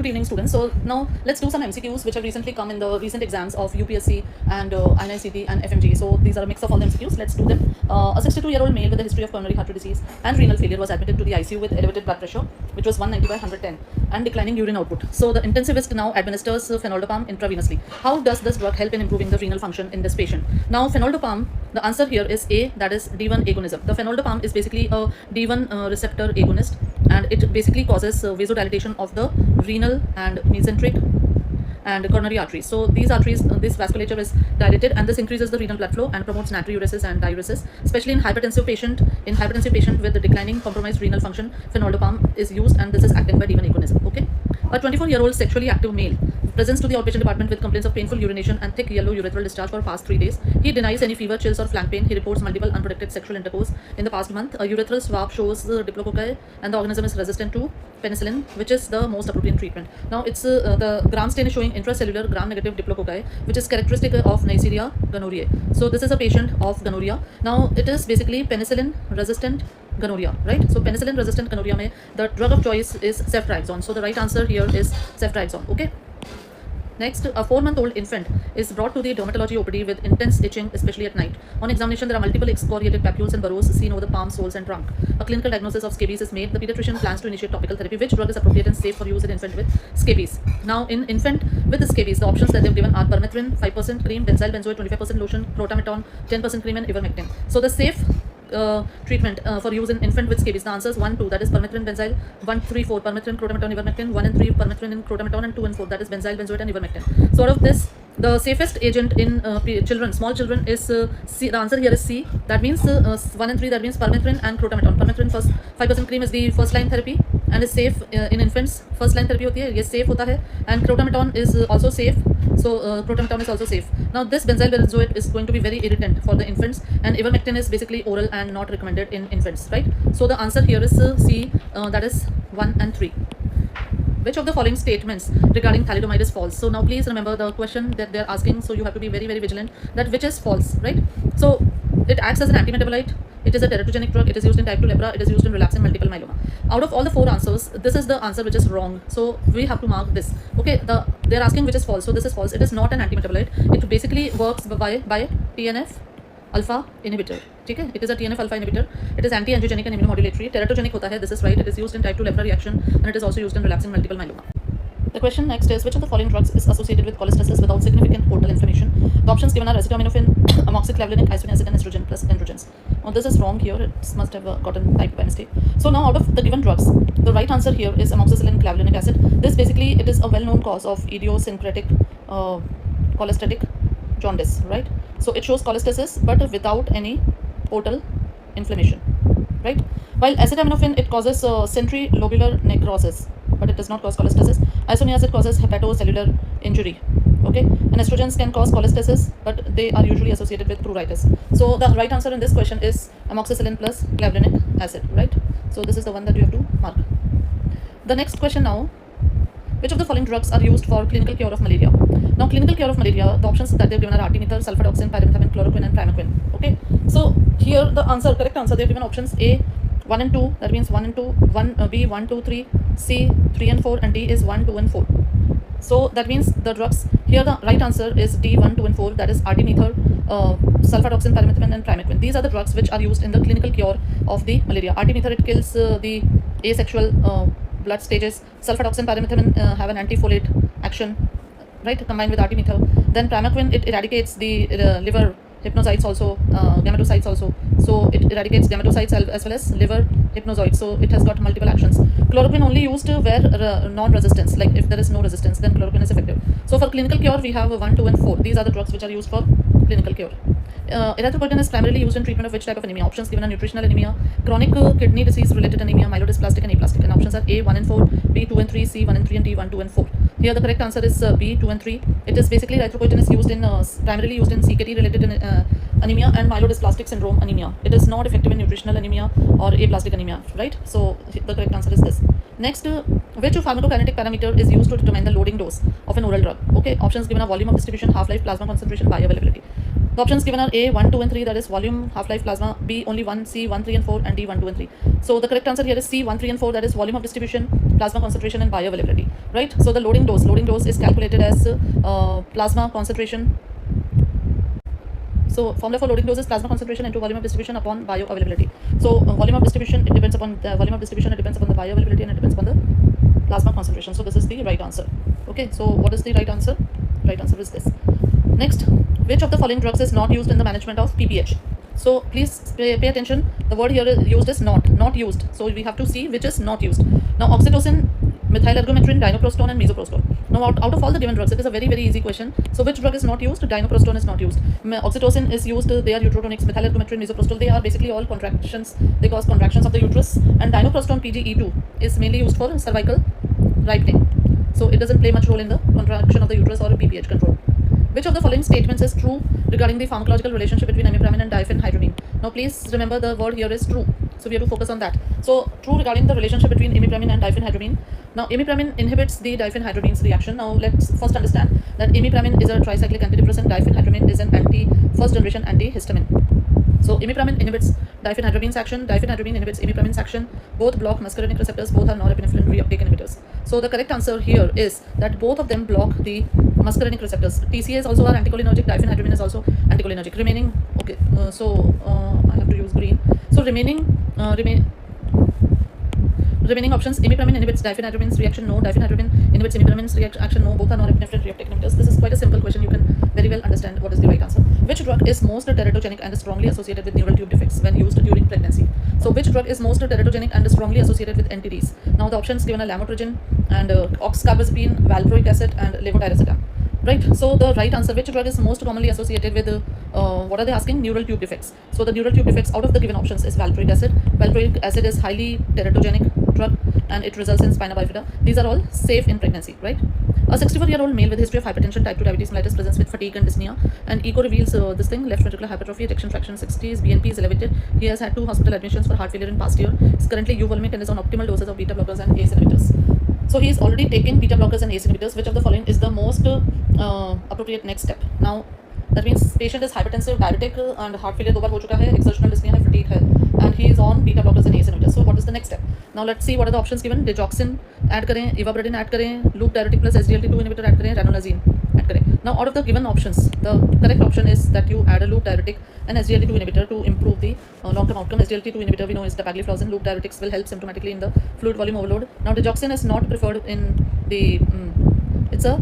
Good evening, students. So now let's do some MCQs which have recently come in the recent exams of UPSC and NICT and FMG. So these are a mix of all the MCQs. Let's do them. A 62-year-old male with a history of coronary heart disease and renal failure was admitted to the ICU with elevated blood pressure, which was 190/110, and declining urine output. So the intensivist now administers phenoldiazepam intravenously. How does this drug help in improving the renal function in this patient? Now, phenoldiazepam, the answer here is A, that is D1 agonism. The phenoldiazepam is basically a D1 receptor agonist, and it basically causes vasodilatation of the renal and mesenteric and coronary arteries. So these arteries, this vasculature is dilated, and this increases the renal blood flow and promotes natriuresis and diuresis. Especially in hypertensive patient with the declining compromised renal function, phenoldiazepam is used, and this is acting by D1 agonism. Okay, a 24-year-old sexually active male presents to the outpatient department with complaints of painful urination and thick yellow urethral discharge for past 3 days. He denies any fever, chills, or flank pain. He reports multiple unprotected sexual intercourse in the past month. A urethral swab shows the diplococci, and the organism is resistant to penicillin, which is the most appropriate treatment. Now, it's the gram stain is showing intracellular gram-negative diplococci, which is characteristic of Neisseria gonorrhoeae. So this is a patient of gonorrhea. Now, it is basically penicillin-resistant gonorrhea, right? So penicillin-resistant gonorrhea mein the drug of choice is ceftriaxone. So the right answer here is ceftriaxone. Okay. Next, a 4-month-old infant is brought to the dermatology OPD with intense itching, especially at night. On examination, there are multiple excoriated papules and burrows seen over the palm, soles, and trunk. A clinical diagnosis of scabies is made. The pediatrician plans to initiate topical therapy. Which drug is appropriate and safe for use in infant with scabies? Now, in infant with scabies, the options that they've given are permethrin 5% cream, benzyl benzoate 25% lotion, protamethon 10% cream, and ivermectin. So the safe treatment for use in infant with scabies, the answers 1, 2, that is permethrin, benzyl, 1, 3, 4, permethrin, crotamethon, ivermectin, 1 and 3, permethrin and crotamethon, and 2 and 4, that is benzyl benzoate and ivermectin. So out of this, the safest agent in children, small children, is C. The answer here is C. That means 1 and 3, that means permethrin and crotamethon. Permethrin first 5% cream is the first line therapy and is safe in infants. First line therapy hoti hai, ye safe hota hai, and crotamethon is also safe. So crotamethon is also safe. Now this benzyl benzoate is going to be very irritant for the infants, and ivermectin is basically oral and not recommended in infants, right? So the answer here is C, that is 1 and 3. Which of the following statements regarding thalidomide is false? So now please remember the question that they're asking, so you have to be very, very vigilant that which is false, right? So it acts as an antimetabolite, it is a teratogenic drug, it is used in type 2 lepra, it is used in relapsing multiple myeloma. Out of all the 4 answers, this is the answer which is wrong, so we have to mark this. Okay, they're asking which is false, so this is false. It is not an antimetabolite. It basically works by TNF alpha inhibitor. Okay, it is a TNF alpha inhibitor. It is anti-angiogenic and immunomodulatory. Teratogenic hota hai, this is right. It is used in type 2 lepra reaction, and it is also used in relapsing multiple myeloma. The question next is, which of the following drugs is associated with cholestasis without significant portal inflammation? The options given are acetaminophen, amoxiclavulinic, isoniazid, and estrogen plus androgens. Now this is wrong here. It must have gotten typed by mistake. So now out of the given drugs, the right answer here is amoxicillin clavulinic acid. This basically, it is a well-known cause of idiosyncratic cholestatic jaundice, right? So it shows cholestasis but without any portal inflammation, right? While acetaminophen, it causes centrilobular necrosis, but it does not cause cholestasis. Isoniazid causes hepatocellular injury. Okay, and estrogens can cause cholestasis, but they are usually associated with pruritus. So the right answer in this question is amoxicillin plus clavulinic acid, right? So this is the one that you have to mark. The next question now, which of the following drugs are used for clinical cure of malaria? Now, clinical cure of malaria, the options that they've given are artemether, sulfadoxine, pyrimethamine, chloroquine, and primaquine. Okay, so here the correct answer, they've given options A, 1 and 2, that means 1 and 2, B, 1, 2, 3, C, 3 and 4, and D is 1, 2, and 4. So that means the drugs, here the right answer is D, 1, 2, and 4, that is artemether, sulfadoxine, pyrimethamine, and primaquine. These are the drugs which are used in the clinical cure of the malaria. Artemether, it kills the asexual blood stages. Sulfadoxine, pyrimethamine have an antifolate action, right, combined with artemether. Then primaquine, it eradicates the liver hypnocytes also, gametocytes also. So it eradicates gametocytes as well as liver hypnozoites. So it has got multiple actions. Chloroquine only used where non-resistance, like if there is no resistance, then chloroquine is effective. So for clinical cure, we have 1, 2, and 4. These are the drugs which are used for clinical cure. Erythropoietin is primarily used in treatment of which type of anemia? Options given are nutritional anemia, chronic kidney disease related anemia, myelodysplastic, and aplastic. And options are A, 1 and 4, B, 2 and 3, C, 1 and 3, and D, 1, 2, and 4. Here the correct answer is B, 2 and 3. It is basically erythropoietin is used in primarily used in CKD related anemia and myelodysplastic syndrome anemia. It is not effective in nutritional anemia or aplastic anemia, right? So the correct answer is this. Next, which pharmacokinetic parameter is used to determine the loading dose of an oral drug? Okay, options given are volume of distribution, half-life, plasma concentration, bioavailability. The options given are A, 1, 2, and 3, that is volume, half-life, plasma, B, only 1, C, 1, 3, and 4, and D, 1, 2, and 3. So the correct answer here is C, 1, 3, and 4, that is volume of distribution, plasma concentration and bioavailability, right? So the loading dose is calculated as plasma concentration. So formula for loading dose is plasma concentration into volume of distribution upon bioavailability. So volume of distribution, it depends upon the volume of distribution, it depends upon the bioavailability, and it depends upon the plasma concentration. So this is the right answer. Okay, so what is the right answer? Right answer is this. Next, which of the following drugs is not used in the management of PPH? So please pay attention. The word here is used is not used. So we have to see which is not used. Now oxytocin, methylergometrin, dinoprostone, and misoprostol. Now out of all the given drugs, it is a very easy question. So which drug is not used? Dinoprostone is not used. Oxytocin is used. They are uterotonics. Methylergometrin, misoprostol, they are basically all contractions. They cause contractions of the uterus. And dinoprostone PGE2 is mainly used for cervical ripening. So it doesn't play much role in the contraction of the uterus or PPH control. Which of the following statements is true regarding the pharmacological relationship between imipramine and diphenhydramine? Now please remember the word here is true. So we have to focus on that. So true regarding the relationship between imipramine and diphenhydramine. Now imipramine inhibits the diphenhydramine's reaction. Now let's first understand that imipramine is a tricyclic antidepressant. Diphenhydramine is an first generation antihistamine. So imipramine inhibits diphenhydramine's action, diphenhydramine inhibits imipramine's action. Both block muscarinic receptors, both are norepinephrine reuptake inhibitors. So the correct answer here is that both of them block the muscarinic receptors. TCAs also are anticholinergic, diphenhydramine is also anticholinergic. Remaining, okay, I have to use green. So remaining options, imipramine inhibits diphenhydramine's reaction, no. Diphenhydramine inhibits imipramine's action, no. Both are norepinephrine reuptake inhibitors. This is quite a simple question. You can very well understand what is the right answer. Which drug is most teratogenic and strongly associated with neural tube defects when used during pregnancy? So which drug is most teratogenic and strongly associated with NTDs? Now the options given are lamotrigine and oxcarbazepine, valproic acid, and levetiracetam. Right, so the right answer, which drug is most commonly associated with what are they asking? Neural tube defects. So the neural tube defects out of the given options is valproic acid. Valproic acid is highly teratogenic drug and it results in spina bifida. These are all safe in pregnancy, right? A 64-year-old male with history of hypertension, type 2 diabetes mellitus, presents with fatigue and dyspnea, and echo reveals this thing: left ventricular hypertrophy, ejection fraction 60s, BNP is elevated. He has had 2 hospital admissions for heart failure in past year. Is currently euvolemic and is on optimal doses of beta blockers and ACE inhibitors. So he is already taking beta blockers and ACE inhibitors. Which of the following is the most appropriate next step? Now that means patient is hypertensive, diabetic, and heart failure 2 बार हो चुका है, exertional dyspnea है, fatigue है, and he is on beta blockers and ACE inhibitors. So what is the next step? Now let's see what are the options given. Digoxin add करें, ivabradine add करें, loop diuretic plus SGLT2 inhibitor add करें, ranolazine add करें. Now out of the given options, the correct option is that you add a loop diuretic and SGLT2 inhibitor to improve the long-term outcome. SGLT2 inhibitor we know is dapagliflozin. Loop diuretics will help symptomatically in the fluid volume overload. Now digoxin is not preferred in the it's a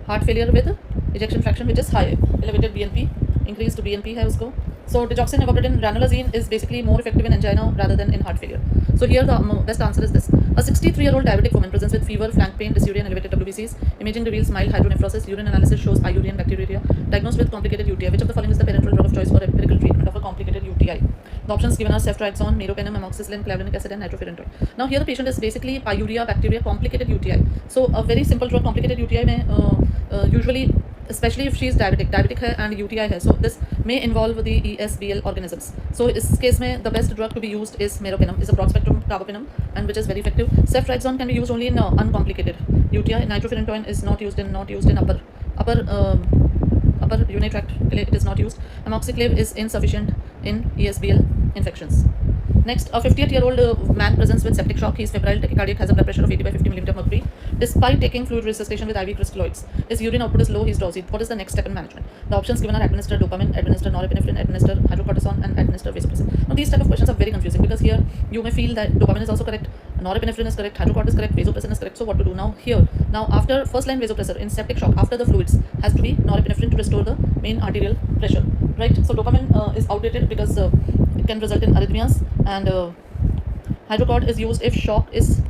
heart failure with ejection fraction which is high, elevated BNP, increased BNP है उसको. So digoxin, ivabradine, ranolazine is basically more effective in angina rather than in heart failure. So here the best answer is this. A 63-year-old diabetic woman presents with fever, flank pain, dysuria, and elevated WBCs. Imaging reveals mild hydronephrosis. Urine analysis shows pyuria and bacteriuria. Diagnosed with complicated UTI. Which of the following is the parenteral drug of choice for empirical treatment of a complicated UTI? The options given are ceftriaxone, meropenem, amoxicillin, clavulanic acid, and nitrofurantoin. Now here the patient is basically pyuria, bacteria, complicated UTI. So a very simple drug, complicated UTI में usually, especially if she is diabetic है and UTI है, so this may involve the ESBL organisms. So in this case में the best drug to be used is meropenem, is a broad spectrum carbapenem, and which is very effective. Ceftriaxone can be used only in uncomplicated UTI. Nitrofurantoin is not used in upper urinary tract. It is not used. Amoxiclav is insufficient in ESBL infections. Next, a 58-year-old man presents with septic shock. He is febrile, tachycardic, has a blood pressure of 80 by 50 mm mercury. Despite taking fluid resuscitation with IV crystalloids, his urine output is low, he is drowsy. What is the next step in management? The options given are administer dopamine, administer norepinephrine, administer hydrocortisone, and administer vasopressin. Now these type of questions are very confusing because here you may feel that dopamine is also correct, norepinephrine is correct, hydrocort is correct, vasopressin is correct. So what to do now? Here, now after first line vasopressor in septic shock, after the fluids has to be norepinephrine to restore the main arterial pressure, right? So dopamine is outdated because it can result in arrhythmias, and hydrocort is used if shock is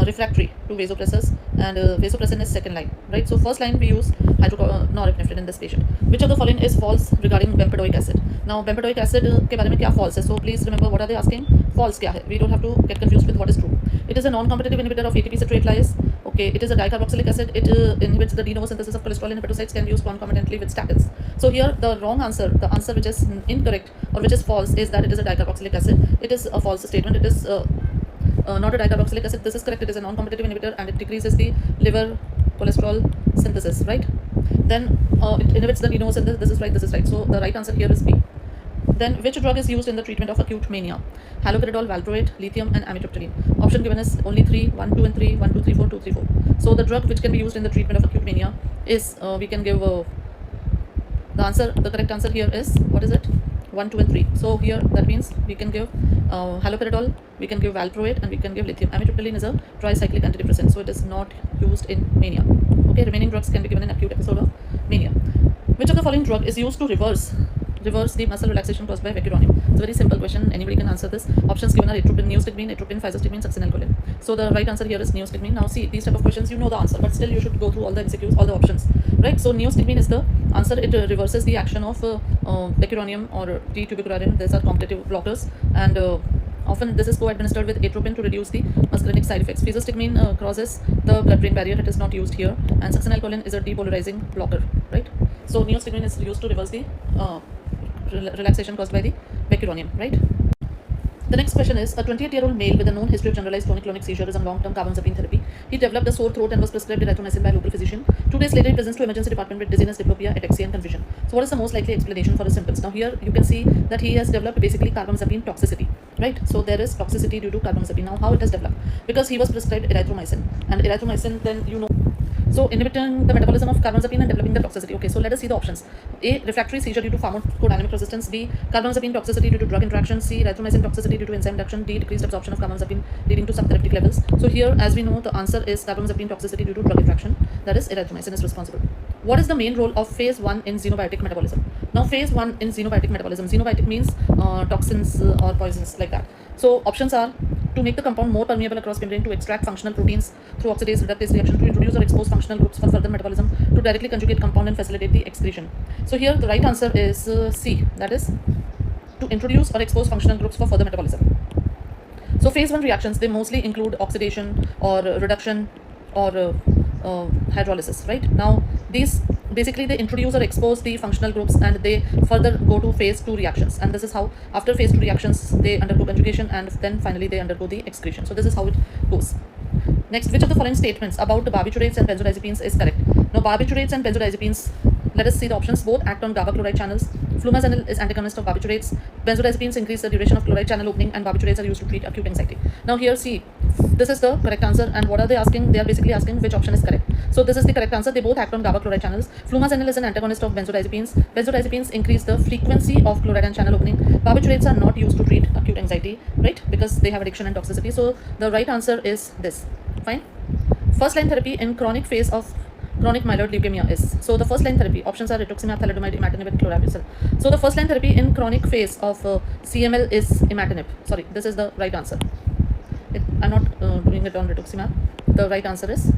refractory to vasopressors, and vasopressin is second line, right? So first line we use norepinephrine in this patient. Which of the following is false regarding bempedoic acid? Now bempedoic acid के बारे में क्या false है? So please remember what are they asking? False क्या है? We don't have to get confused with what is true. It is a non-competitive inhibitor of ATP citrate lyase. Okay, it is a dicarboxylic acid. It inhibits the de novo synthesis of cholesterol, and hepatocytes can be used concomitantly with statins. So here the wrong answer, the answer which is incorrect or which is false, is that it is a dicarboxylic acid. It is a false statement. It is not a dicarboxylic acid. This is correct. It is a non-competitive inhibitor and it decreases the liver cholesterol synthesis, right? Then it inhibits the de novo synthesis. This is right. This is right. So the right answer here is B. Then which drug is used in the treatment of acute mania? Haloperidol, valproate, lithium, and amitriptyline. Option given is only 3, 1, 2, and 3, 1, 2, 3, 4, 2, 3, 4. So the drug which can be used in the treatment of acute mania is, we can give the correct answer here is, what is it? 1, 2, and 3. So here that means we can give haloperidol, we can give valproate, and we can give lithium. Amitriptyline is a tricyclic antidepressant, so it is not used in mania. Okay, remaining drugs can be given in acute episode of mania. Which of the following drug is used to reverse the muscle relaxation caused by vecuronium? It's a very simple question. Anybody can answer this. Options given are atropine, neostigmine, atropine, physostigmine, succinylcholine. So the right answer here is neostigmine. Now see, these type of questions you know the answer, but still you should go through all the MCQs, all the options, right? So neostigmine is the answer. It reverses the action of vecuronium or D-tubicurarine. These are competitive blockers, and often this is co-administered with atropine to reduce the muscarinic side effects. Physostigmine crosses the blood-brain barrier. It is not used here, and succinylcholine is a depolarizing blocker, right? So neostigmine is used to reverse the relaxation caused by the vecuronium, right? The next question is, a 28-year-old male with a known history of generalized tonic-clonic seizure is on long-term carbamazepine therapy. He developed a sore throat and was prescribed erythromycin by a local physician. 2 days later, he presents to emergency department with dizziness, diplopia, ataxia, and confusion. So what is the most likely explanation for his symptoms? Now here you can see that he has developed basically carbamazepine toxicity, right? So there is toxicity due to carbamazepine. Now how it has developed? Because he was prescribed erythromycin, and erythromycin, then you know, so inhibiting the metabolism of carbamazepine and developing the toxicity. Okay, so let us see the options. A, refractory seizure due to pharmacodynamic resistance. B, carbamazepine toxicity due to drug interaction. C, erythromycin toxicity due to enzyme reduction. D, decreased absorption of carbamazepine leading to subtherapeutic levels. So here, as we know, the answer is carbamazepine toxicity due to drug interaction. That is, erythromycin is responsible. What is the main role of phase 1 in xenobiotic metabolism? Now, phase 1 in xenobiotic metabolism. Xenobiotic means toxins or poisons, like that. So options are to make the compound more permeable across membrane, to extract functional proteins through oxidase reductase reaction, to introduce or expose functional groups for further metabolism, to directly conjugate compound and facilitate the excretion. So here the right answer is C, that is to introduce or expose functional groups for further metabolism. So phase 1 reactions, they mostly include oxidation or reduction or hydrolysis, right? Now these basically they introduce or expose the functional groups, and they further go to phase 2 reactions, and this is how after phase 2 reactions they undergo conjugation, and then finally they undergo the excretion. So this is how it goes. Next, which of the following statements about barbiturates and benzodiazepines is correct? Now barbiturates and benzodiazepines, let us see the options. Both act on GABA chloride channels. Flumazenil is antagonist of barbiturates. Benzodiazepines increase the duration of chloride channel opening, and barbiturates are used to treat acute anxiety. Now here see, this is the correct answer, and what are they asking? They are basically asking which option is correct. So this is the correct answer. They both act on GABA chloride channels. Flumazenil is an antagonist of benzodiazepines. Benzodiazepines increase the frequency of chloride and channel opening. Barbiturates are not used to treat acute anxiety, right? Because they have addiction and toxicity. So the right answer is this. Fine. First line therapy in chronic phase of chronic myeloid leukemia is. So the first line therapy options are rituximab, thalidomide, imatinib, and chlorambucil. So the first line therapy in chronic phase of CML is imatinib. Sorry, this is the right answer. I'm not doing it on rituximab. The right answer is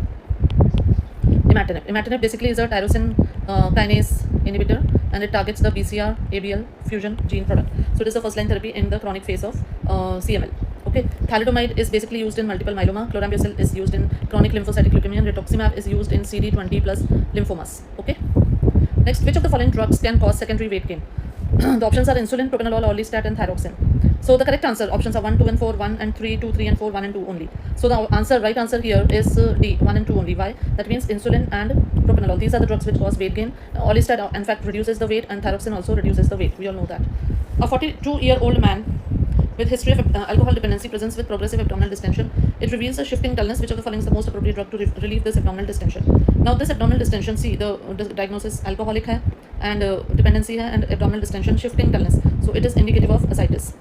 imatinib. Imatinib basically is a tyrosine kinase inhibitor, and it targets the BCR ABL fusion gene product. So it is the first line therapy in the chronic phase of CML. Okay, thalidomide is basically used in multiple myeloma. Chlorambucil is used in chronic lymphocytic leukemia, and rituximab is used in CD20 plus lymphomas. Okay. Next, which of the following drugs can cause secondary weight gain? The options are insulin, propranolol, orlistat, and thyroxine. So the correct answer options are 1, 2, and 4, 1 and 3, 2, 3, and 4, 1 and 2 only. So the answer, right answer here is D, 1 and 2 only. Why? That means insulin and propranolol. These are the drugs which cause weight gain. Orlistat in fact reduces the weight, and thyroxine also reduces the weight. We all know that. A 42-year-old man with history of alcohol dependency presents with progressive abdominal distension. It reveals a shifting dullness. Which of the following is the most appropriate drug to relieve this abdominal distension? Now this abdominal distension, see the diagnosis alcoholic hai, and dependency hai, and abdominal distension, shifting dullness. So it is indicative of ascites.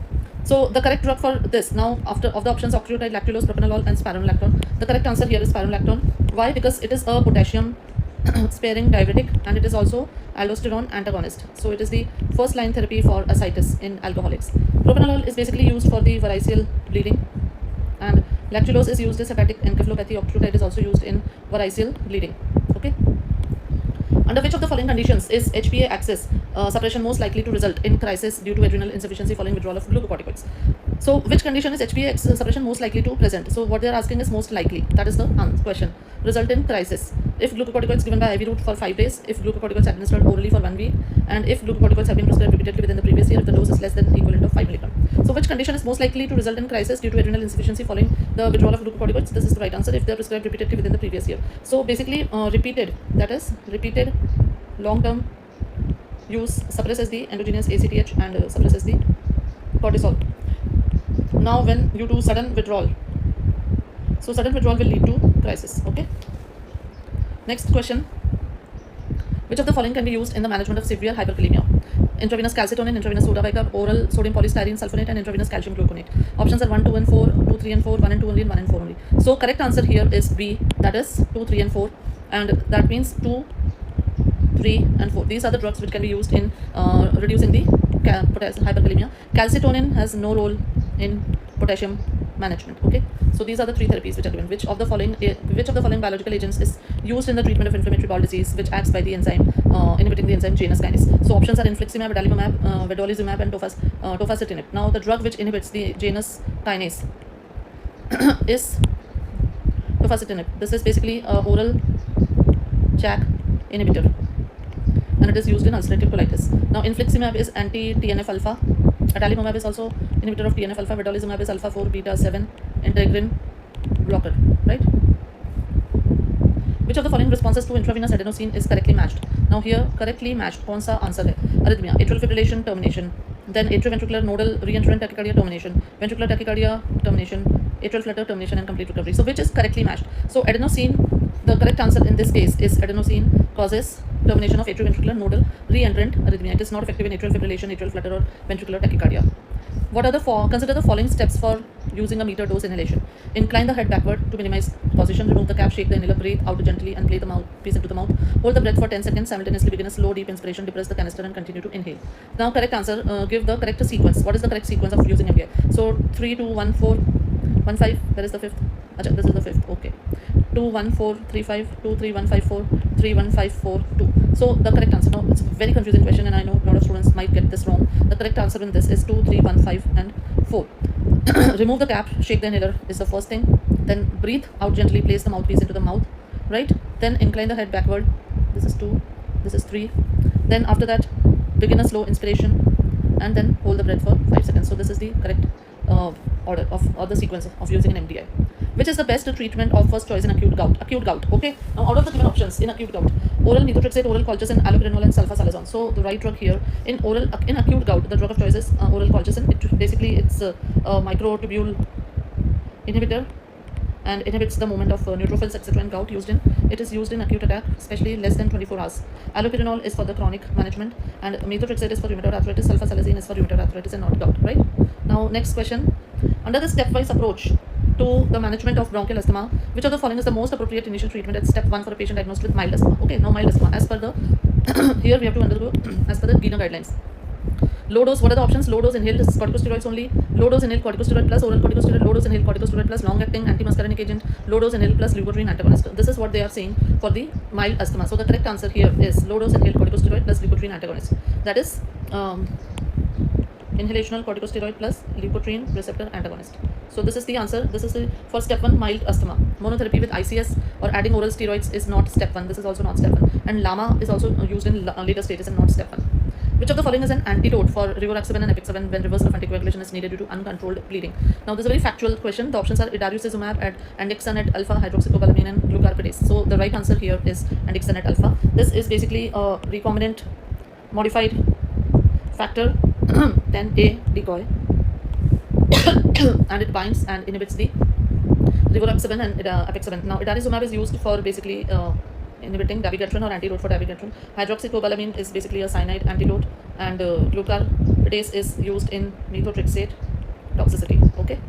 So the correct drug for this, now after of the options octreotide, lactulose, propranolol, and spironolactone, the correct answer here is spironolactone. Why? Because it is a potassium sparing diuretic, and it is also aldosterone antagonist. So it is the first line therapy for ascites in alcoholics. Propranolol is basically used for the variceal bleeding, and lactulose is used as hepatic encephalopathy. Octreotide is also used in variceal bleeding. Okay. Under which of the following conditions is HPA axis suppression most likely to result in crisis due to adrenal insufficiency following withdrawal of glucocorticoids? So which condition is HPA axis suppression most likely to present? So what they are asking is most likely. That is the question. Result in crisis. If glucocorticoids given by IV route for 5 days, if glucocorticoids administered orally for 1 week, and if glucocorticoids have been prescribed repeatedly within the previous year, if the dose is less than equivalent of 5 mg. So which condition is most likely to result in crisis due to adrenal insufficiency following the withdrawal of glucocorticoids? This is the right answer if they are prescribed repeatedly within the previous year. So basically repeated, that is repeated long-term suppresses the endogenous ACTH and suppresses the cortisol. Now when you do sudden withdrawal, so sudden withdrawal will lead to crisis. Okay. Next question. Which of the following can be used in the management of severe hyperkalemia? Intravenous calcitonin, intravenous soda bicarb, oral sodium polystyrene sulfonate, and intravenous calcium gluconate. Options are 1, 2, and 4, 2, 3, and 4, 1 and 2 only, and 1 and 4 only. So correct answer here is B, that is 2, 3, and 4, and that means 2, 3, and 4. These are the drugs which can be used in reducing the potassium hyperkalemia. Calcitonin has no role in potassium management. Okay, so these are the three therapies which are given. Which of the following biological agents is used in the treatment of inflammatory bowel disease, which acts by the enzyme inhibiting the enzyme Janus kinase? So options are infliximab, adalimumab, vedolizumab, and tofacitinib. Now the drug which inhibits the Janus kinase is tofacitinib. This is basically a oral JAK inhibitor, and it is used in ulcerative colitis. Now infliximab is anti-TNF alpha. Adalimumab is also inhibitor of TNF alpha. Vedolizumab is alpha 4 beta 7 integrin blocker, right? Which of the following responses to intravenous adenosine is correctly matched? Now here correctly matched कौन सा answer है? Arrhythmia, atrial fibrillation termination, then atrioventricular nodal reentrant tachycardia termination, ventricular tachycardia termination, atrial flutter termination, and complete recovery. So which is correctly matched? So adenosine, the correct answer in this case is adenosine causes termination of atrioventricular nodal reentrant arrhythmia. It is not effective in atrial fibrillation, atrial flutter, or ventricular tachycardia. What are the consider the following steps for using a meter dose inhalation. Incline the head backward to minimize position. Remove the cap, shake the inhaler, breathe out gently, and play the mouthpiece into the mouth. Hold the breath for 10 seconds. Simultaneously begin a slow, deep inspiration. Depress the canister and continue to inhale. Now, correct answer. Give the correct sequence. What is the correct sequence of using MDI? So 3, 2, 1, 4, 1, 5. That is the fifth. Achha, this is the fifth. Okay. 2, 1, 4, 3, 5, 2, 3, 1, 5, 4, 3, 1, 5, 4, 2. So the correct answer. Now it's a very confusing question, and I know a lot of students might get this wrong. The correct answer in this is 2, 3, 1, 5, and 4. Remove the cap, shake the inhaler is the first thing. Then breathe out gently, place the mouthpiece into the mouth, right? Then incline the head backward. This is 2, this is 3. Then after that, begin a slow inspiration, and then hold the breath for 5 seconds. So this is the correct order of the sequence of using an MDI. Which is the best treatment of first choice in acute gout? Acute gout. Okay. Now out of the given options in acute gout, oral methotrexate, oral colchicine, allopurinol, and sulfasalazine. So the right drug here in acute gout, the drug of choice is oral colchicine. It's a microtubule inhibitor and inhibits the movement of neutrophils, etc. in gout. It is used in acute attack, especially less than 24 hours. Allopurinol is for the chronic management, and methotrexate is for rheumatoid arthritis. Sulfasalazine is for rheumatoid arthritis and not gout. Right. Now next question. Under the stepwise approach to the management of bronchial asthma, which of the following is the most appropriate initial treatment at step 1 for a patient diagnosed with mild asthma? Okay, now mild asthma. As per the here we have to undergo as per the GINA guidelines. Low dose, what are the options? Low dose inhaled corticosteroids only, low dose inhaled corticosteroid plus oral corticosteroid, low dose inhaled corticosteroid plus long acting antimuscarinic agent, low dose inhaled plus leukotriene antagonist. This is what they are saying for the mild asthma. So the correct answer here is low dose inhaled corticosteroid plus leukotriene antagonist. That is inhalational corticosteroid plus leukotriene receptor antagonist. So this is the answer. This is for step 1 mild asthma. Monotherapy with ICS or adding oral steroids is not step 1. This is also not step 1. And LAMA is also used in later stages and not step 1. Which of the following is an antidote for rivaroxaban and apixaban when reversal of anticoagulation is needed due to uncontrolled bleeding? Now this is a very factual question. The options are idarucizumab, andexanet alpha, hydroxycobalamin, and glucarpidase. So the right answer here is andexanet alpha. This is basically a recombinant modified factor 10A decoy and it binds and inhibits the rivaroxaban and apixaban. Now idarucizumab is used for basically inhibiting dabigatran or antidote for dabigatran. Hydroxycobalamin is basically a cyanide antidote, and glucarpidase is used in methotrexate toxicity. Okay.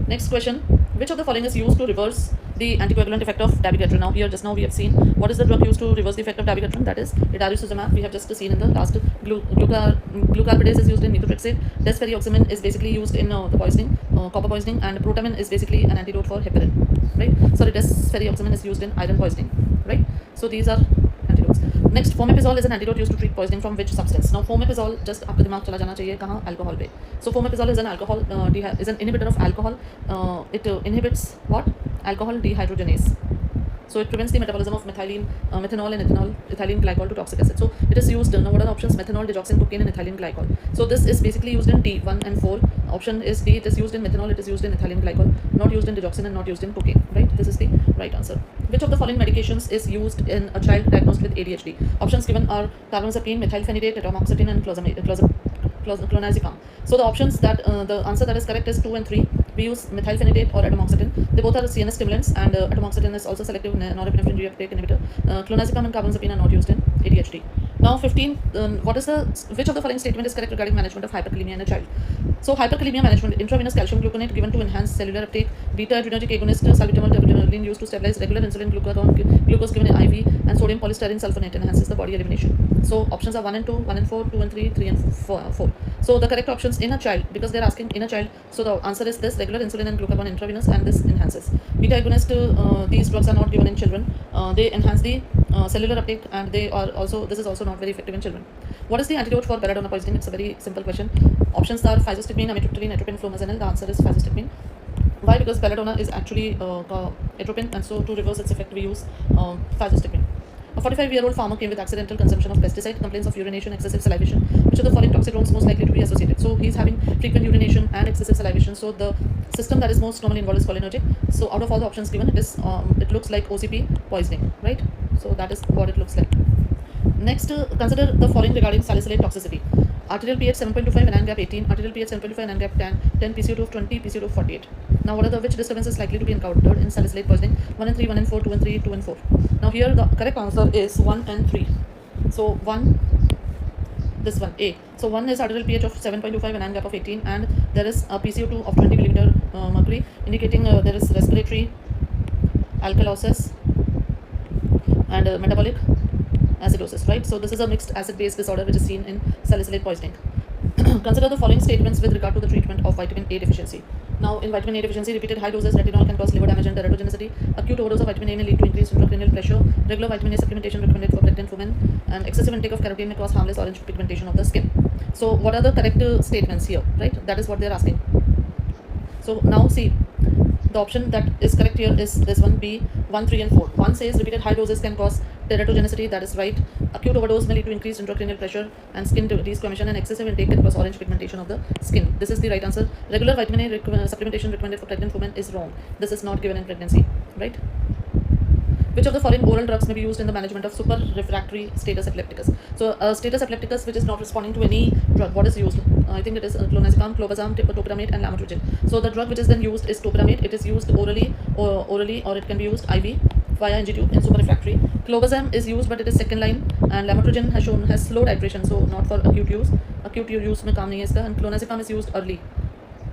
Next question. Which of the following is used to reverse the anticoagulant effect of dabigatran? Now here just now we have seen what is the drug used to reverse the effect of dabigatran. That is idarucizumab. We have just seen in the last. Glucarpidase is used in methotrexate. Desferrioxamine is basically used in the poisoning, copper poisoning, and protamine is basically an antidote for heparin. Right. Sorry, desferrioxamine is used in iron poisoning. Right. So these are antidotes. Next, fomepizole is an antidote used to treat poisoning from which substance? Now fomepizole, just आपका दिमाग चला जाना चाहिए कहाँ? Alcohol पे. So fomepizole is an alcohol is an inhibitor of alcohol. It inhibits what? Alcohol dehydrogenase. So it prevents the metabolism of methanol and ethylene glycol to toxic acid. So it is used. Now what are the options? Methanol, digoxin, cocaine, and ethylene glycol. So this is basically used in D1 and 4. Option is D. It is used in methanol. It is used in ethylene glycol. Not used in digoxin and not used in cocaine. Right. This is the right answer. Which of the following medications is used in a child diagnosed with ADHD? Options given are carbamazepine, methylphenidate, atomoxetine, and clonazepam. So the options that the answer that is correct is 2 and 3. We use methylphenidate or atomoxetine. They both are CNS stimulants, and atomoxetine is also selective norepinephrine reuptake inhibitor. Clonazepam and carbamazepine are not used in ADHD. Now 15. Which of the following statement is correct regarding management of hyperkalemia in a child? So hyperkalemia management: intravenous calcium gluconate given to enhance cellular uptake, beta adrenergic agonist salbutamol terbinafine used to stabilize, regular insulin glucose given in IV, and sodium polystyrene sulfonate enhances the body elimination. So options are 1 and 2, 1 and 4, 2 and 3, 3 and 4. So the correct options in a child, because they're asking in a child, so the answer is this: regular insulin and glucagon intravenous, and this enhances. Beta agonist, these drugs are not given in children. They enhance the cellular uptake, and this is also not very effective in children. What is the antidote for belladonna poisoning? It's a very simple question. Options are physostigmine, amitriptyline, atropine, flumazenil. The answer is physostigmine. Why? Because belladonna is actually atropine, and so to reverse its effect, we use physostigmine. A 45-year-old farmer came with accidental consumption of pesticide, complaints of urination, excessive salivation. Which of the following toxidromes most likely to be associated? So he's having frequent urination and excessive salivation. So the system that is most commonly involved is cholinergic. So out of all the options given, it looks like OCP poisoning, right? So that is what it looks like. Next, consider the following regarding salicylate toxicity: arterial pH 7.25, NaN gap 18, arterial pH 7.25, NaN gap 10, PCO2 of 20, PCO2 of 48. Now, which disturbance is likely to be encountered in salicylate poisoning? 1 and 3, 1 and 4, 2 and 3, 2 and 4. Now, here the correct answer is 1 and 3. So 1, this one, A. So 1 is arterial pH of 7.25 and NaN gap of 18, and there is a PCO2 of 20 millimeter mercury, indicating there is respiratory alkalosis and metabolic acidosis, right? So this is a mixed acid-base disorder which is seen in salicylate poisoning. Consider the following statements with regard to the treatment of vitamin A deficiency. Now, in vitamin A deficiency, repeated high doses retinol can cause liver damage and teratogenicity. Acute overdose of vitamin A may lead to increased intracranial pressure. Regular vitamin A supplementation recommended for pregnant women, and excessive intake of carotene may cause harmless orange pigmentation of the skin. So, what are the correct statements here, right? That is what they are asking. So now see, the option that is correct here is this one, B, 1, 3 and 4. 1 says repeated high doses can cause teratogenicity, that is right. Acute overdose may lead to increased intracranial pressure and skin desquamation, and excessive intake can cause orange pigmentation of the skin. This is the right answer. Regular vitamin A supplementation recommended for pregnant women is wrong. This is not given in pregnancy, right? Which of the following oral drugs may be used in the management of super refractory status epilepticus? So, status epilepticus which is not responding to any drug, what is used? I think it is clonazepam, clobazam, topiramate, and lamotrigine. So, the drug which is then used is topiramate. It is used orally, or it can be used IV via NG tube in super refractory. Clobazam is used, but it is second line, and lamotrigine has slow titration, so not for acute use. Acute use में काम नहीं है इसका, and clonazepam is used early,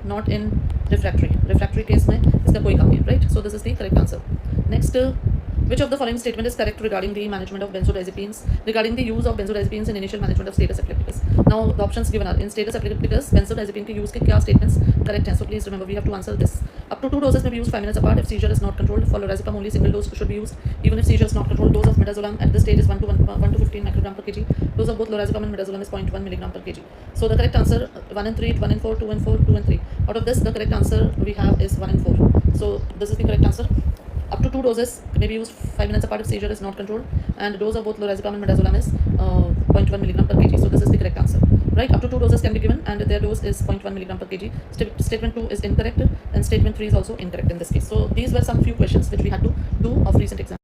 not in refractory. Refractory case में इसका कोई काम नहीं, right? So this is the correct answer. Next, which of the following statement is correct regarding the management of benzodiazepines, regarding the use of benzodiazepines in initial management of status epilepticus? Now the options given are: in status epilepticus benzodiazepine के use के क्या statements correct हैं? So please remember, we have to answer this. Up to 2 doses may be used 5 minutes apart if seizure is not controlled. For lorazepam, only single dose should be used even if seizure is not controlled. Dose of midazolam at this stage is 1 to 15 microgram per kg. Dose of both lorazepam and midazolam is 0.1 milligram per kg. So the correct answer 1 and 3, 1 and 4, 2 and 4, 2 and 3. Out of this, the correct answer we have is 1 and 4. So this is the correct answer. Up to 2 doses may be used 5 minutes apart if seizure is not controlled, and dose of both lorazepam and midazolam is 0.1 milligram per kg. So this is the correct answer, right? Up to 2 doses can be given, and their dose is 0.1 milligram per kg. Statement 2 is incorrect, and statement 3 is also incorrect in this case. So these were some few questions which we had to do of recent exam.